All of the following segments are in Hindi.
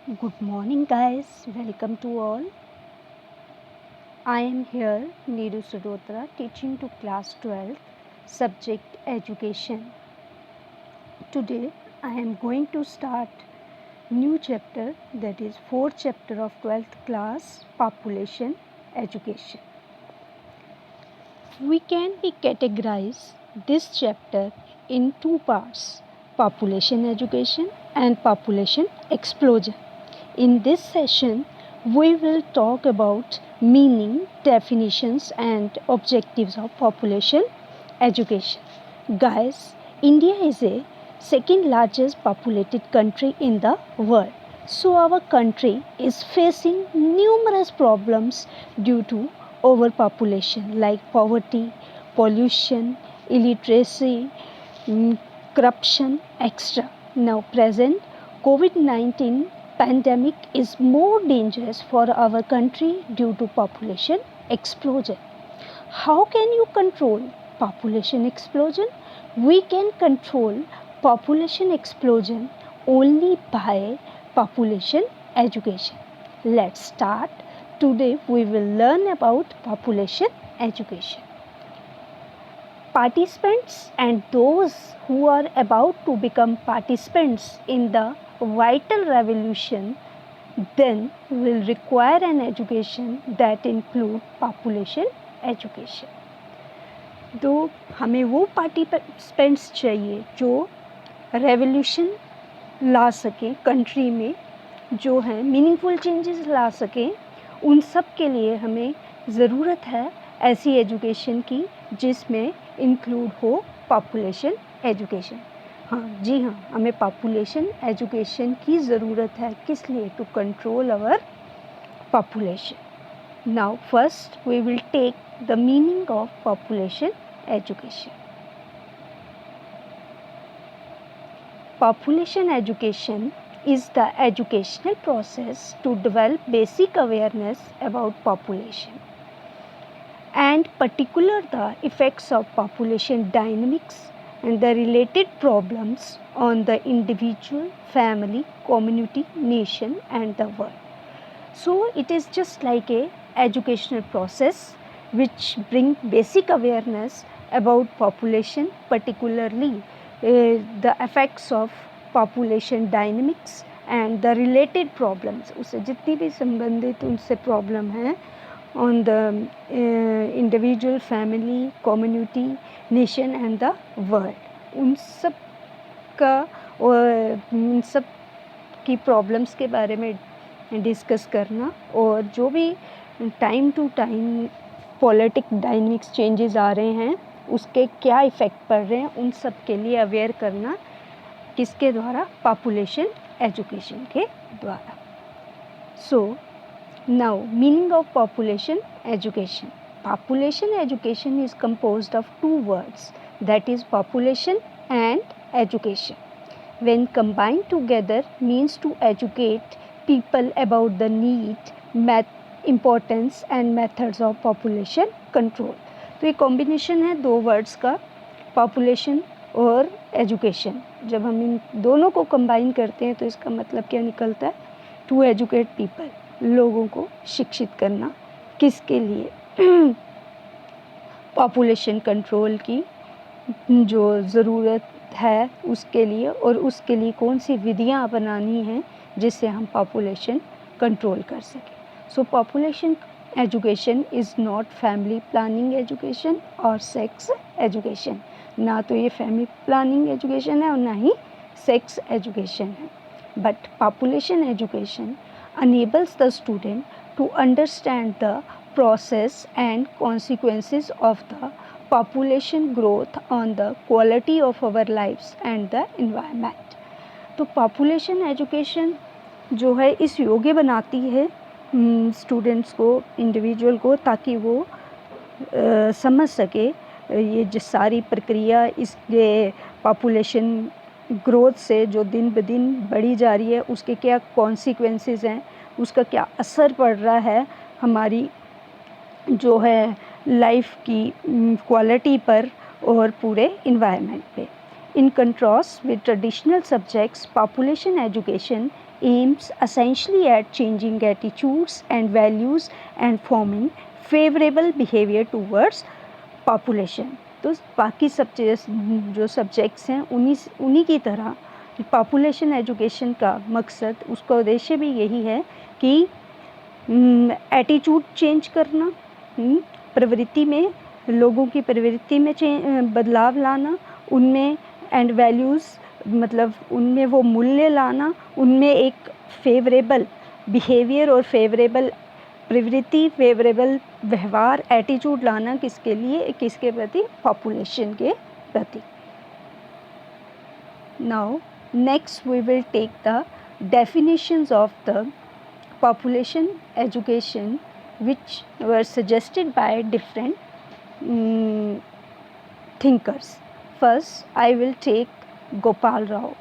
Good morning, guys. Welcome to all. I am here, Neeru Sudotra, teaching to class 12, subject education. Today, I am going to start new chapter, that is fourth chapter of 12th class, population education. We can be categorize this chapter in two parts: population education and population explosion. In this session, we will talk about meaning, definitions, and objectives of population education. Guys, India is a second largest populated country in the world. So, our country is facing numerous problems due to overpopulation like poverty, pollution, illiteracy, corruption, etc. Now, present COVID-19 pandemic is more dangerous for our country due to population explosion. How can you control population explosion? We can control population explosion only by population education. Let's start. Today we will learn about population education. Participants and those who are about to become participants in the vital revolution then will require an education that include population education. तो हमें वो पार्टिसिपेंट्स चाहिए जो रेवोल्यूशन ला सकें कंट्री में, जो हैं मीनिंगफुल चेंजेस ला सकें. उन सब के लिए हमें ज़रूरत है ऐसी एजुकेशन की जिसमें इंक्लूड हो पॉपुलेशन एजुकेशन. हाँ जी हाँ, हमें पॉपुलेशन एजुकेशन की ज़रूरत है. किस लिए? To control our population. Now first we will take the meaning of population education. Population education is the educational process to develop basic awareness about population and particular the effects of population dynamics and the related problems on the individual, family, community, nation and the world. So it is just like a educational process which bring basic awareness about population, particularly the effects of population dynamics and the related problems. उससे जितनी भी संबंधित उनसे प्रॉब्लम है on the individual, family, community, nation and the world. उन सब का उन सब की प्रॉब्लम्स के बारे में डिस्कस करना और जो भी time to time politic dynamics changes आ रहे हैं उसके क्या इफ़ेक्ट पड़ रहे हैं उन सब के लिए अवेयर करना. किसके द्वारा? पॉपुलेशन एजुकेशन के द्वारा. So now meaning of population education. Population education is composed of two words, that is population and education. When combined together means to educate people about the need, importance and methods of population control. तो ये कॉम्बिनेशन है दो वर्ड्स का, पॉपुलेशन और एजुकेशन. जब हम इन दोनों को कंबाइन करते हैं तो इसका मतलब क्या निकलता है? टू एजुकेट पीपल, लोगों को शिक्षित करना. किसके लिए? पॉपुलेशन कंट्रोल की जो ज़रूरत है उसके लिए, और उसके लिए कौन सी विधियाँ अपनानी हैं जिससे हम पॉपुलेशन कंट्रोल कर सकें. सो population education is not family planning education और सेक्स एजुकेशन. ना तो ये फैमिली प्लानिंग एजुकेशन है और ना ही सेक्स एजुकेशन है. But population education enables the student to understand the process and consequences of the population growth on the quality of our lives and the environment. तो पॉपुलेशन एजुकेशन जो है इस योग्य बनाती है स्टूडेंट्स को, इंडिविजुअल को, ताकि वो समझ सके ये जो सारी प्रक्रिया इस पॉपुलेशन ग्रोथ से जो दिन ब दिन बढ़ी जा रही है उसके क्या कॉन्सिक्वेंसेस हैं, उसका क्या असर पड़ रहा है हमारी जो है लाइफ की क्वालिटी पर और पूरे इन्वायरमेंट पे. In contrast with traditional subjects, population education aims essentially at changing attitudes and values and forming favorable behavior towards population. तो बाकी सब जो सब्जेक्ट्स हैं उन्हीं की तरह पॉपुलेशन एजुकेशन का मकसद, उसका उद्देश्य भी यही है कि एटीट्यूड चेंज करना, प्रवृत्ति में, लोगों की प्रवृत्ति में बदलाव लाना, उनमें एंड वैल्यूज़ मतलब उनमें वो मूल्य लाना, उनमें एक फेवरेबल बिहेवियर और फेवरेबल प्रवृत्ति, फेवरेबल व्यवहार, एटीट्यूड लाना किसके लिए, किसके प्रति, पॉपुलेशन के प्रति. Now next we will take the definitions of the population education which were suggested by different thinkers. First, I will take Gopal Rao.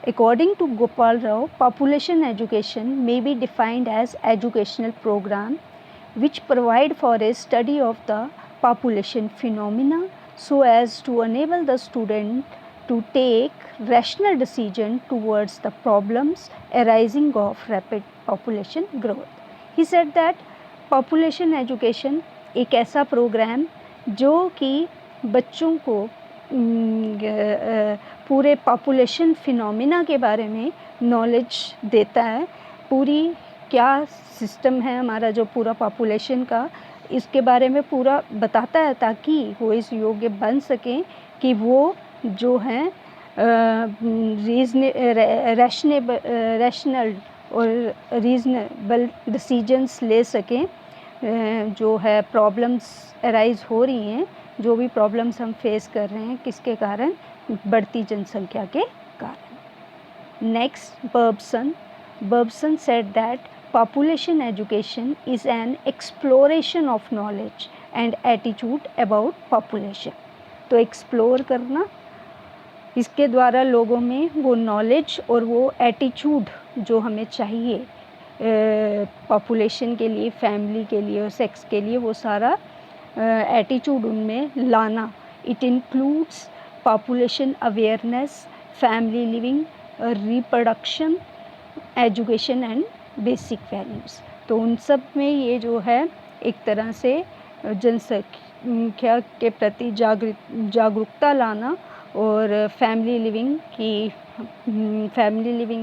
According to Gopal Rao, population education may be defined as educational program which provide for a study of the population phenomena so as to enable the student to take rational decision towards the problems arising of rapid population growth. He said that population education एक ऐसा प्रोग्राम जो कि बच्चों को पूरे पॉपुलेशन फिनोमिना के बारे में नॉलेज देता है, पूरी क्या सिस्टम है हमारा जो पूरा पॉपुलेशन का, इसके बारे में पूरा बताता है ताकि वो इस योग्य बन सकें कि वो जो हैं रैशनल और रीज़नेबल डिसीजंस ले सकें, जो है प्रॉब्लम्स अराइज हो रही हैं, जो भी प्रॉब्लम्स हम फेस कर रहे हैं, किसके कारण, बढ़ती जनसंख्या के कारण. Next, Burbson said that population education is an exploration of knowledge and attitude about population. तो एक्सप्लोर करना, इसके द्वारा लोगों में वो नॉलेज और वो एटीट्यूड जो हमें चाहिए पॉपुलेशन के लिए, फैमिली के लिए और सेक्स के लिए, वो सारा एटीट्यूड उनमें लाना. It includes population awareness, family living, reproduction, education and basic values. तो उन सब में ये जो है एक तरह से जनसंख्या के प्रति जागरूकता लाना और फैमिली लिविंग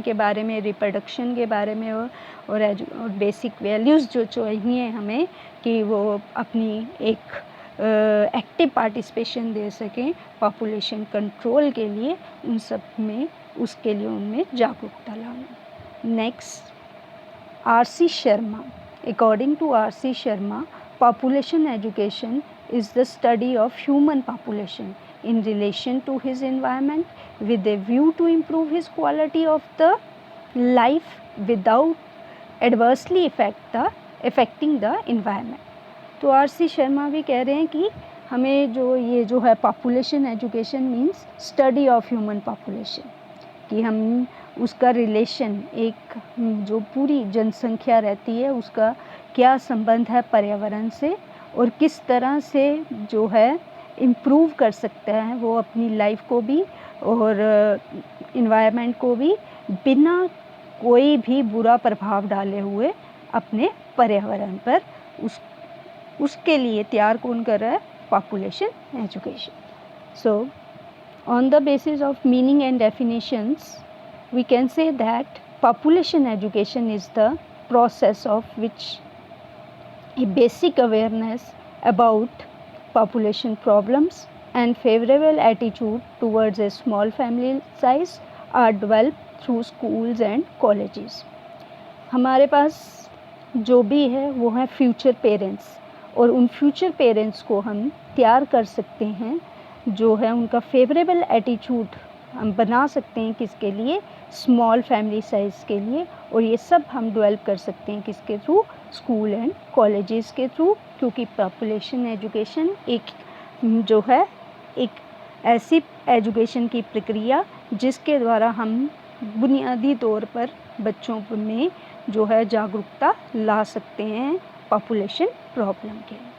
के बारे में, रिप्रोडक्शन के बारे में और बेसिक वैल्यूज़ जो चाहिए हमें कि वो अपनी एक एक्टिव पार्टिसिपेशन दे सकें पॉपुलेशन कंट्रोल के लिए, उन सब में, उसके लिए उनमें जागरूकता लाना. Next, R.C. Sharma. According to R.C. Sharma, population education is the study of human population in relation to his environment with a view to improve his quality of the life without adversely affecting the environment. तो R.C. शर्मा भी कह रहे हैं कि हमें ये जो है population education means study of human population, कि हम उसका रिलेशन, एक जो पूरी जनसंख्या रहती है उसका क्या संबंध है पर्यावरण से और किस तरह से जो है इम्प्रूव कर सकते हैं वो अपनी लाइफ को भी और इन्वायरमेंट को भी, बिना कोई भी बुरा प्रभाव डाले हुए अपने पर्यावरण पर. उसके लिए तैयार कौन कर रहा है, population education. So on the basis of meaning and definitions we can say that population education is the process of which a basic awareness about population problems and favorable attitude towards a small family size are developed through schools and colleges. हमारे पास जो भी है वो है फ्यूचर पेरेंट्स, और उन फ्यूचर पेरेंट्स को हम तैयार कर सकते हैं, जो है उनका फेवरेबल एटीट्यूड हम बना सकते हैं किसके लिए, स्मॉल फैमिली साइज़ के लिए. और ये सब हम डेवलप कर सकते हैं किसके थ्रू, स्कूल एंड कॉलेजेस के थ्रू, क्योंकि पॉपुलेशन एजुकेशन एक जो है एक ऐसी एजुकेशन की प्रक्रिया जिसके द्वारा हम बुनियादी तौर पर बच्चों में जो है जागरूकता ला सकते हैं पॉपुलेशन प्रॉब्लम के लिए.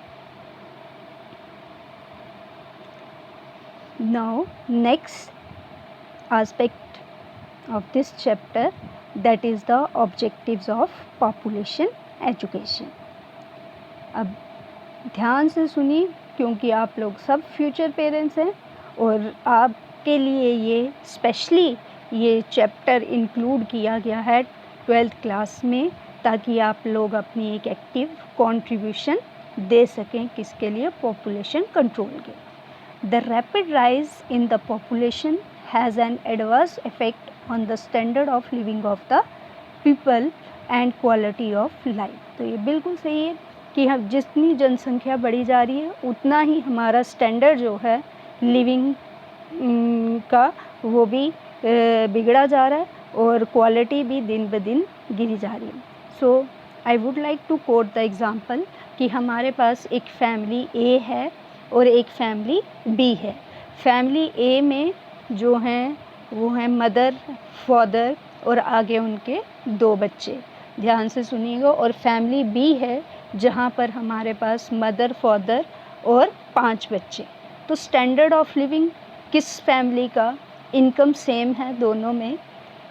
Now next aspect of this chapter that is the objectives of population education. अब ध्यान से सुनिए, क्योंकि आप लोग सब फ्यूचर पेरेंट्स हैं और आपके लिए ये स्पेशली ये चैप्टर इंक्लूड किया गया है 12th क्लास में, ताकि आप लोग अपनी एक एक्टिव कंट्रीब्यूशन दे सकें किसके लिए, पॉपुलेशन कंट्रोल के। The rapid rise in the population has an adverse effect on the standard of living of the people and quality of life. तो ये बिल्कुल सही है कि हम जितनी जनसंख्या बढ़ी जा रही है उतना ही हमारा स्टैंडर्ड जो है लिविंग का वो भी बिगड़ा जा रहा है और क्वालिटी भी दिन ब दिन गिरी जा रही है। So I would like to quote the example कि हमारे पास एक फैमिली ए है और एक फैमिली बी है। फैमिली ए में जो हैं वो हैं मदर, फादर और आगे उनके 2 बच्चे, ध्यान से सुनिएगा। और फैमिली बी है जहाँ पर हमारे पास मदर, फादर और 5 बच्चे। तो स्टैंडर्ड ऑफ लिविंग किस फैमिली का, इनकम सेम है, दोनों में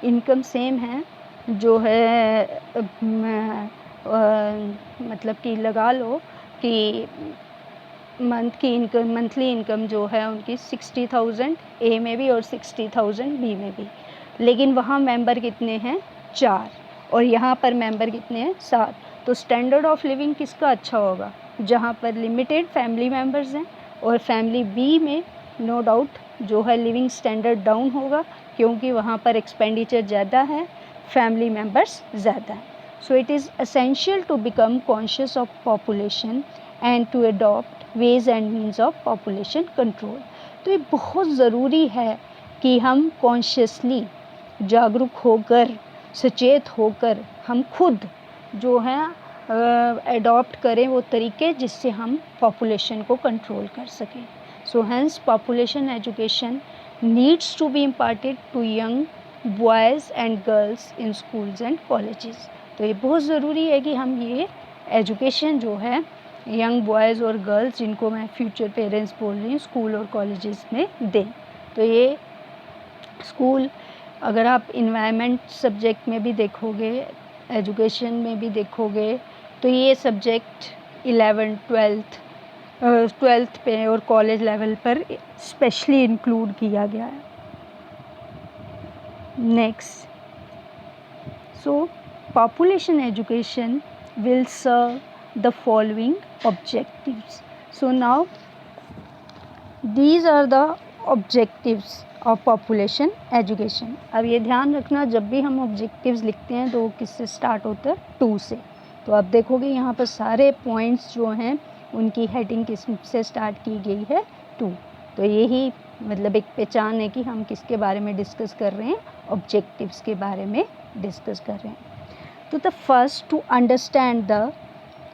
इनकम सेम है, जो है मतलब कि लगा लो कि मंथली इनकम जो है उनकी 60,000 ए में भी और 60,000 बी में भी, लेकिन वहाँ मेंबर कितने हैं, 4, और यहाँ पर मेंबर कितने हैं, 7। तो स्टैंडर्ड ऑफ लिविंग किसका अच्छा होगा, जहाँ पर लिमिटेड फैमिली मेंबर्स हैं, और फैमिली बी में नो डाउट जो है लिविंग स्टैंडर्ड डाउन होगा, क्योंकि वहाँ पर एक्सपेंडिचर ज़्यादा है, फैमिली मेंबर्स ज़्यादा हैं। So it is essential to become conscious of population and to adopt ways and means of population control. तो ये बहुत ज़रूरी है कि हम कॉन्शियसली जागरूक होकर, सचेत होकर हम खुद जो है अडॉप्ट करें वो तरीके जिससे हम पॉपुलेशन को कंट्रोल कर सकें। So hence population education needs to be imparted to young boys and girls in schools and colleges. तो ये बहुत ज़रूरी है कि हम ये एजुकेशन जो है यंग बॉयज़ और गर्ल्स, जिनको मैं फ्यूचर पेरेंट्स बोल रही हूँ, स्कूल और कॉलेजेस में दें। तो ये स्कूल, अगर आप इन्वायरमेंट सब्जेक्ट में भी देखोगे, एजुकेशन में भी देखोगे, तो ये सब्जेक्ट 12th पे और कॉलेज लेवल पर स्पेशली इंक्लूड किया गया है। Next, so population education will serve the following objectives. So now these are the objectives of population education. अब ये ध्यान रखना, जब भी हम objectives लिखते हैं तो वो किससे स्टार्ट होता है, 2 से। तो आप देखोगे यहाँ पर सारे पॉइंट्स जो हैं उनकी हेडिंग किस से स्टार्ट की गई है, 2। तो यही मतलब एक पहचान है कि हम किसके बारे में डिस्कस कर रहे हैं, ऑब्जेक्टिव्स के बारे में डिस्कस कर रहे हैं। तो the first, to understand the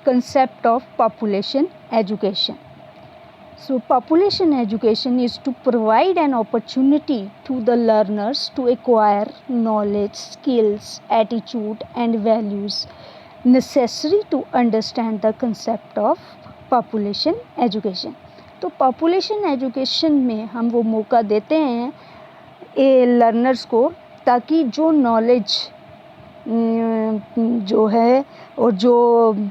concept of population education. So population education is to provide an opportunity to the learners to acquire knowledge, skills, attitude and values necessary to understand the concept of population education. तो population education में हम वो मौका देते हैं लर्नर्स को, ताकि जो नॉलेज जो है और जो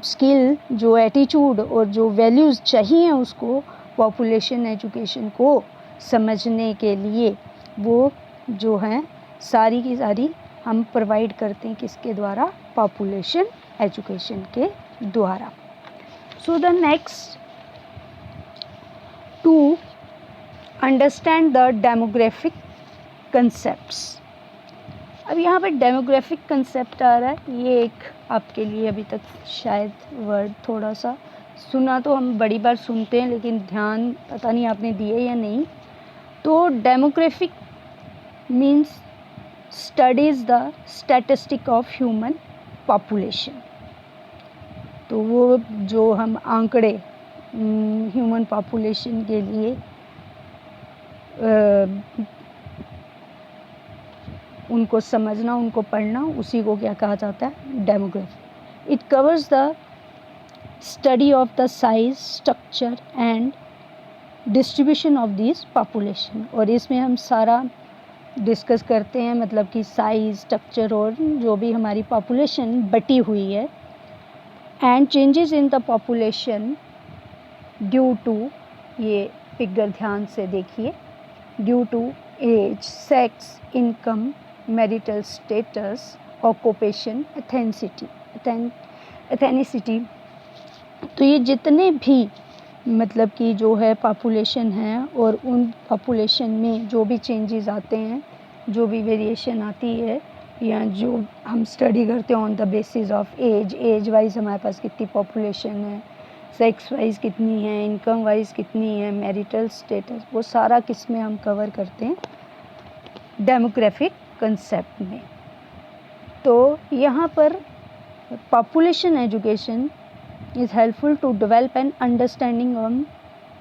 स्किल, जो एटीट्यूड और जो वैल्यूज़ चाहिए उसको पॉपुलेशन एजुकेशन को समझने के लिए, वो जो है सारी की सारी हम प्रोवाइड करते हैं किसके द्वारा, पॉपुलेशन एजुकेशन के द्वारा। So the next, to understand the demographic concepts. अब यहाँ पर डेमोग्राफिक कंसेप्ट आ रहा है, ये एक आपके लिए अभी तक शायद वर्ड थोड़ा सा सुना, तो हम बड़ी बार सुनते हैं लेकिन ध्यान पता नहीं आपने दिए या नहीं। तो demographic means studies the statistic of human population. तो वो जो हम आंकड़े ह्यूमन पॉपुलेशन के लिए उनको समझना, उनको पढ़ना, उसी को क्या कहा जाता है, demography. It covers the study of the size, structure and distribution of this population. और इसमें हम सारा डिस्कस करते हैं, मतलब कि साइज, स्ट्रक्चर और जो भी हमारी पॉपुलेशन बटी हुई है। And changes in the population due to, ये फिगर ध्यान से देखिए, due to age, sex, income, marital status, occupation, ethnicity. तो ये जितने भी मतलब कि जो है पॉपुलेशन है और उन पॉपुलेशन में जो भी चेंजेस आते हैं, जो भी वेरिएशन आती है, या जो हम स्टडी करते हैं on the basis of age wise हमारे पास कितनी पॉपुलेशन है, सेक्स वाइज कितनी है, इनकम वाइज कितनी है, मैरिटल स्टेटस, वो सारा किस में हम कवर करते हैं, डेमोग्राफिक कंसेप्ट में। तो यहाँ पर population education is helpful to develop an understanding on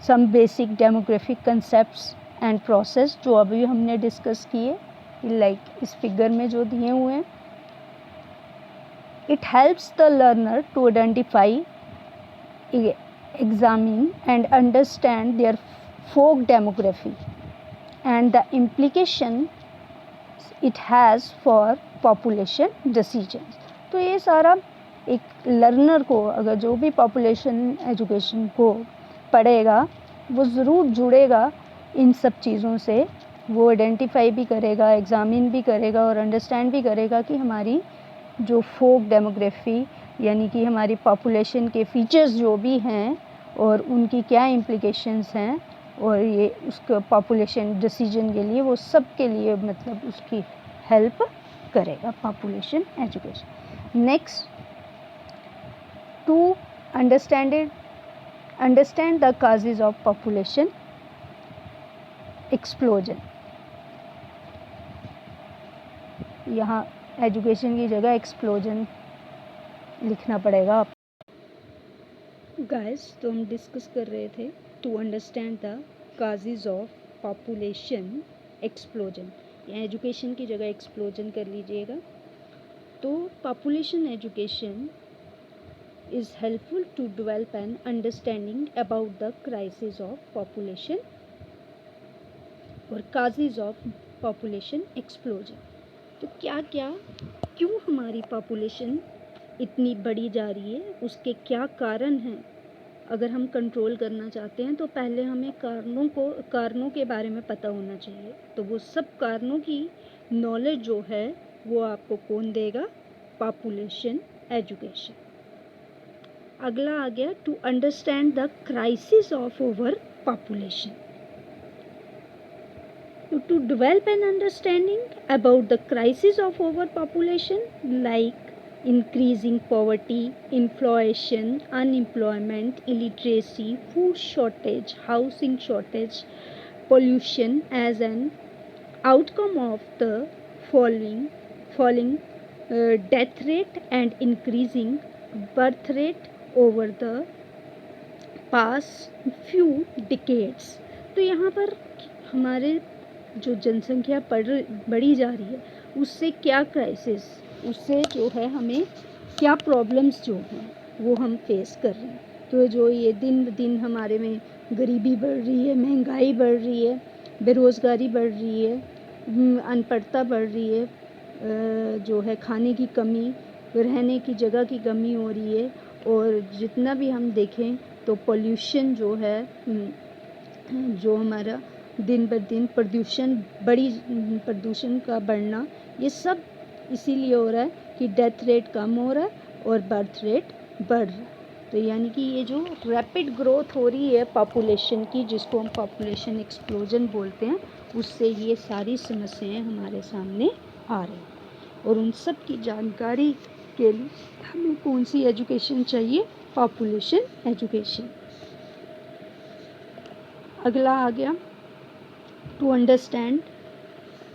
some basic demographic concepts and process, जो अभी हमने डिस्कस किए, लाइक इस फिगर में जो दिए हुए हैं। It helps the learner to identify, examine and understand their folk demography and the implication it has for population decisions। तो ये सारा एक लर्नर को, अगर जो भी पॉपुलेशन एजुकेशन को पढ़ेगा, वो ज़रूर जुड़ेगा इन सब चीज़ों से, वो आइडेंटिफाई भी करेगा, एग्ज़ामिन भी करेगा और अंडरस्टैंड भी करेगा कि हमारी जो फोक डेमोग्राफी यानी कि हमारी पॉपुलेशन के फीचर्स जो भी हैं और उनकी क्या इम्प्लिकेशंस हैं, और ये उसका पॉपुलेशन डिसीजन के लिए, वो सब के लिए मतलब उसकी हेल्प करेगा population education. Next, to understand the causes of population explosion। यहाँ एजुकेशन की जगह एक्सप्लोजन लिखना पड़ेगा आप गाइस। तो हम डिस्कस कर रहे थे to understand the causes of population explosion, यहाँ एजुकेशन की जगह एक्सप्लोजन कर लीजिएगा। तो population education is helpful to develop an understanding about the crisis of population और causes of population explosion। तो क्या क्या, क्यों हमारी पॉपुलेशन इतनी बढ़ी जा रही है, उसके क्या कारण हैं। अगर हम कंट्रोल करना चाहते हैं तो पहले हमें कारणों के बारे में पता होना चाहिए। तो वो सब कारणों की नॉलेज जो है वो आपको कौन देगा, पॉपुलेशन एजुकेशन। अगला आ गया to understand the crisis of over population. To develop an understanding about the crisis of over population like increasing poverty, inflation, unemployment, illiteracy, food shortage, housing shortage, pollution as an outcome of the falling death rate and increasing birth rate over the past few decades। तो यहाँ पर हमारे जो जनसंख्या बढ़ी जा रही है, उससे क्या क्राइसिस, उससे जो है हमें क्या प्रॉब्लम्स जो हैं वो हम फेस कर रहे हैं। तो जो ये दिन ब दिन हमारे में गरीबी बढ़ रही है, महंगाई बढ़ रही है, बेरोज़गारी बढ़ रही है, अनपढ़ता बढ़ रही है, जो है खाने की कमी, रहने की जगह की कमी हो रही है, और जितना भी हम देखें तो पोल्यूशन जो है, जो हमारा दिन ब दिन प्रदूषण का बढ़ना, ये सब इसीलिए हो रहा है कि डेथ रेट कम हो रहा है और बर्थ रेट बढ़ रहा है। तो यानी कि ये जो रैपिड ग्रोथ हो रही है पॉपुलेशन की, जिसको हम पॉपुलेशन एक्सप्लोजन बोलते हैं, उससे ये सारी समस्याएं हमारे सामने आ रही हैं। और उन सब की जानकारी के लिए हमें कौन सी एजुकेशन चाहिए, पॉपुलेशन एजुकेशन। अगला आ गया to understand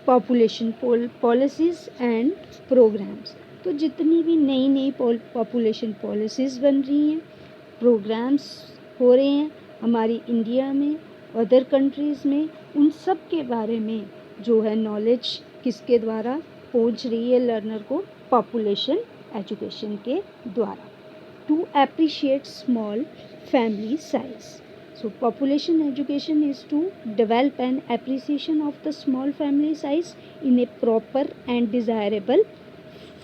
population policies and programmes. तो जितनी भी नई पॉपुलेशन पॉलिसीज़ बन रही हैं, प्रोग्राम्स हो रहे हैं हमारी इंडिया में, अदर कंट्रीज़ में, उन सब के बारे में जो है नॉलेज किसके द्वारा पहुंच रही है लर्नर को, पॉपुलेशन एजुकेशन के द्वारा। To appreciate small family size. So population education is to develop an appreciation of the small family size in a proper and desirable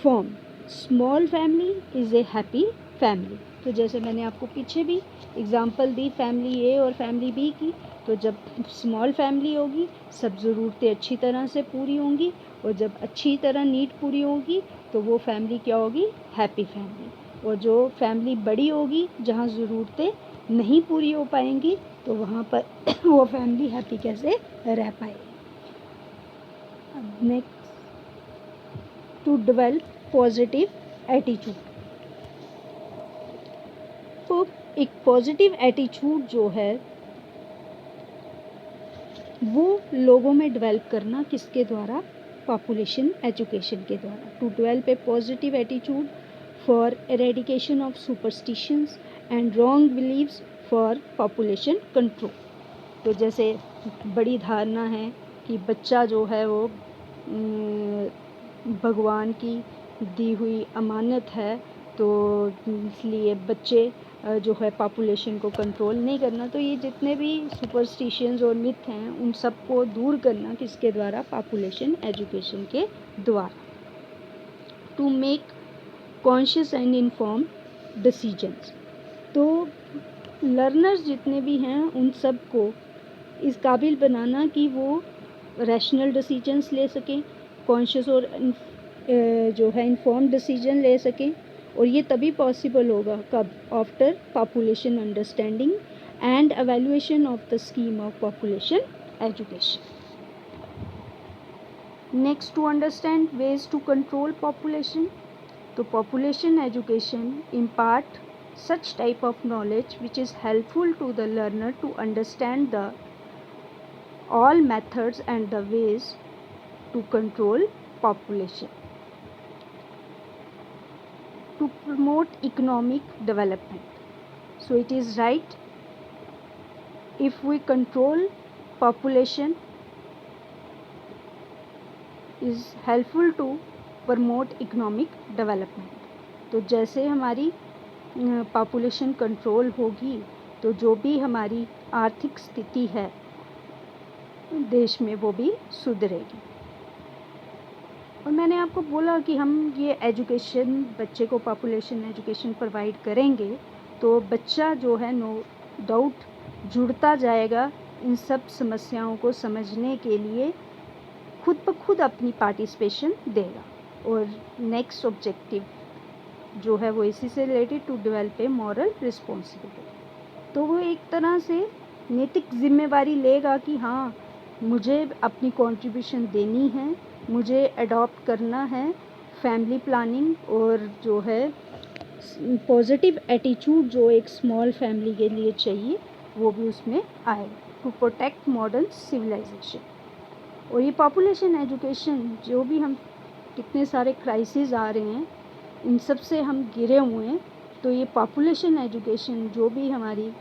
form. Small family is a happy family. तो जैसे मैंने आपको पीछे भी एग्जांपल दी फैमिली ए और फैमिली बी की, तो जब स्मॉल फैमिली होगी सब ज़रूरतें अच्छी तरह से पूरी होंगी, और जब अच्छी तरह नीड पूरी होगी तो वो फैमिली क्या होगी, हैप्पी फैमिली। और जो फैमिली बड़ी होगी जहाँ ज़रूरतें नहीं पूरी हो पाएंगी तो वहाँ पर वो फैमिली हैप्पी कैसे रह पाएगी। अब next, to develop positive attitude. तो एक पॉजिटिव एटीट्यूड जो है वो लोगों में डेवलप करना किसके द्वारा, पॉपुलेशन एजुकेशन के द्वारा। To develop a positive attitude for eradication of superstitions and wrong believes for population control. तो जैसे बड़ी धारणा है कि बच्चा जो है वो भगवान की दी हुई अमानत है, तो इसलिए बच्चे जो है पॉपुलेशन को कंट्रोल नहीं करना। तो ये जितने भी सुपरस्टिशंस और मिथ हैं उन सबको दूर करना किसके द्वारा, पॉपुलेशन एजुकेशन के द्वारा। To make conscious and informed decisions. तो लर्नर्स जितने भी हैं उन सब को इस काबिल बनाना कि वो रैशनल डिसीजंस ले सकें, कॉन्शियस और जो है इन्फॉर्म्ड डिसीजन ले सकें। और ये तभी पॉसिबल होगा कब, after population understanding and evaluation of the scheme of population education. Next, to understand ways to control population. तो population education impart such type of knowledge which is helpful to the learner to understand the all methods and the ways to control population, to promote economic development. So it is right, if we control population is helpful to promote economic development. तो जैसे हमारी पॉपुलेशन कंट्रोल होगी तो जो भी हमारी आर्थिक स्थिति है देश में वो भी सुधरेगी। और मैंने आपको बोला कि हम ये एजुकेशन बच्चे को पॉपुलेशन एजुकेशन प्रोवाइड करेंगे तो बच्चा जो है नो डाउट जुड़ता जाएगा इन सब समस्याओं को समझने के लिए, खुद ब खुद अपनी पार्टिसिपेशन देगा। और नेक्स्ट ऑब्जेक्टिव जो है वो इसी से related, to develop a moral responsibility. तो वो एक तरह से नैतिक जिम्मेवारी लेगा कि हाँ मुझे अपनी कंट्रीब्यूशन देनी है, मुझे अडॉप्ट करना है फैमिली प्लानिंग, और जो है पॉजिटिव एटीट्यूड जो एक स्मॉल फैमिली के लिए चाहिए वो भी उसमें आएगा। To protect modern civilisation. और ये पॉपुलेशन एजुकेशन जो भी हम कितने सारे क्राइसिस आ रहे हैं इन सब से हम घिरे हुए हैं, तो ये पॉपुलेशन एजुकेशन जो भी हमारी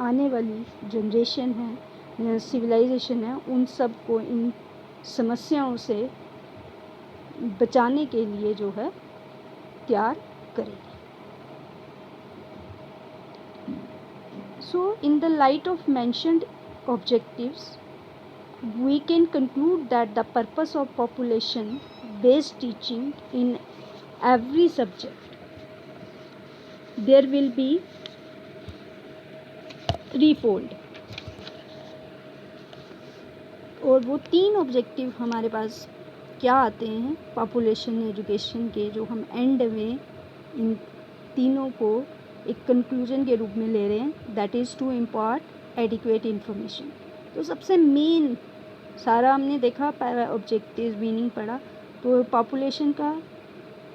आने वाली जनरेशन है, सिविलाइजेशन है, उन सब को इन समस्याओं से बचाने के लिए जो है तैयार करेगी। So in the light of mentioned objectives we can conclude that the purpose of population based teaching in every subject, there will be threefold। और वो तीन ऑब्जेक्टिव हमारे पास क्या आते हैं पॉपुलेशन एजुकेशन के, जो हम एंड में इन तीनों को एक कंक्लूजन के रूप में ले रहे हैं, that is to impart adequate information. तो सबसे मेन सारा हमने देखा ऑब्जेक्टिव मीनिंग पढ़ा, तो पॉपुलेशन का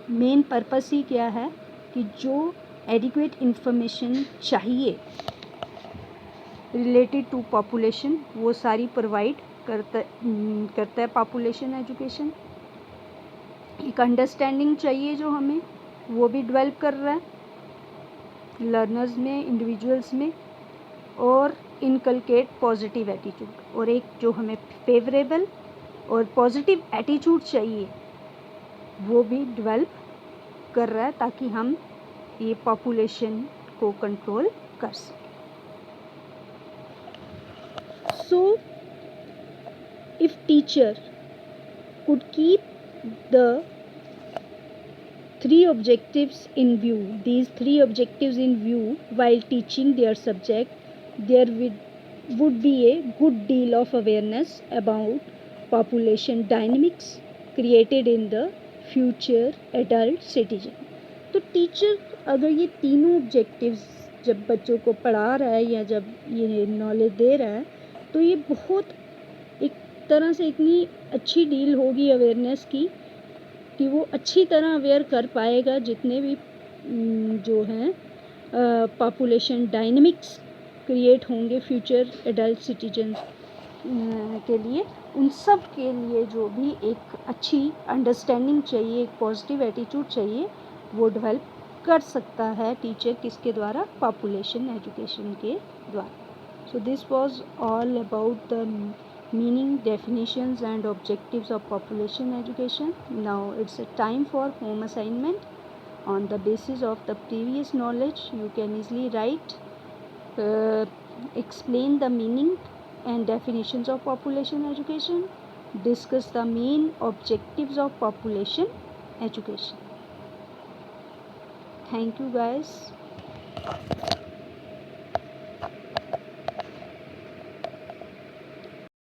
मेन पर्पस ही क्या है कि जो एडिक्वेट इन्फॉर्मेशन चाहिए रिलेटेड टू पॉपुलेशन वो सारी प्रोवाइड करता है पॉपुलेशन एजुकेशन। एक अंडरस्टैंडिंग चाहिए जो हमें, वो भी डेवलप कर रहा है लर्नर्स में, इंडिविजुअल्स में, और इनकलकेट पॉजिटिव एटीट्यूड। और एक जो हमें फेवरेबल और पॉजिटिव एटीट्यूड चाहिए वो भी डेवलप कर रहा है ताकि हम ये पॉपुलेशन को कंट्रोल कर सकें। So if teacher could keep the three objectives in view, these three objectives in view while teaching their subject, there would be a good deal of awareness about population dynamics created in the future adult citizen. तो टीचर अगर ये तीनों ऑब्जेक्टिव्स जब बच्चों को पढ़ा रहा है या जब ये नॉलेज दे रहा है, तो ये बहुत एक तरह से इतनी अच्छी डील होगी अवेयरनेस की कि वो अच्छी तरह अवेयर कर पाएगा जितने भी जो हैं पॉपुलेशन डायनेमिक्स क्रिएट होंगे फ्यूचर एडल्ट सिटीजन के लिए, उन सब के लिए जो भी एक अच्छी अंडरस्टैंडिंग चाहिए, एक पॉजिटिव एटीट्यूड चाहिए, वो डेवलप कर सकता है टीचर किसके द्वारा, पॉपुलेशन एजुकेशन के द्वारा. So this was all about the meaning, definitions and objectives of population education. Now it's a time for home assignment. On the basis of the previous knowledge, you can easily write, explain the meaning and definitions of population education, discuss the main objectives of population education. Thank you guys.